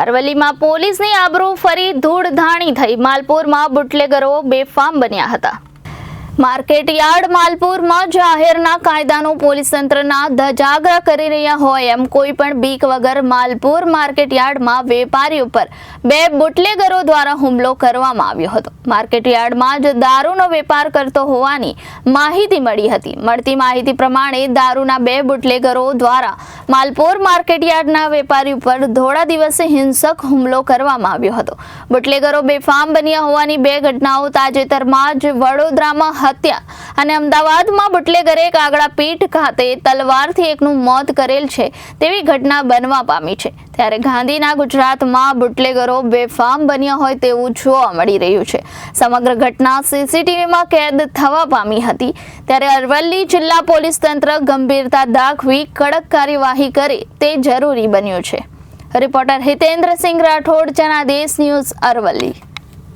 અરવલ્લીમાં પોલીસની આબરૂ ફરી ધૂળધાણી થઈ। માલપુરમાં બુટલેગરો બેફામ બન્યા હતા। માર્કેટ યાર્ડ માલપુરમાં જાહેરના કાયદાનું પોલીસ તંત્રના ધજાગરા કરી રહ્યા હોય એમ કોઈ પણ બીક વગર માલપુર માર્કેટ યાર્ડમાં વેપારી ઉપર બે બુટલેગરો દ્વારા હુમલો કરવામાં આવ્યો હતો। માર્કેટ યાર્ડમાં જ દારૂનો વેપાર કરતો હોવાની માહિતી મળી હતી। મળતી માહિતી પ્રમાણે દારૂના બે બુટલેગરો દ્વારા માલપુર માર્કેટ યાર્ડના વેપારી ઉપર ધોળા દિવસે હિંસક હુમલો કરવામાં આવ્યો હતો। બુટલેગરો બેફામ બન્યા હોવાની બે ઘટનાઓ તાજેતરમાં જ વડોદરામાં હત્યા અને અમદાવાદમાં બુટલેગરે કાગડા પીઠ ખાતે તલવારથી એકનું મોત કરેલ છે તેવી ઘટના બનવા પામી છે। ત્યારે ગાંધીના ગુજરાતમાં બુટલેગરો બેફામ બન્યા હોય તેવું જોવા મળી રહ્યું છે। સમગ્ર ઘટના સીસીટીવીમાં કેદ થવા પામી હતી। ત્યારે અરવલ્લી જિલ્લા પોલીસ તંત્ર ગંભીરતા દાખવી કડક કાર્યવાહી કરે તે જરૂરી બન્યું છે। Reporter Hitendrasinh Rathod, Janadesh news, Aravalli.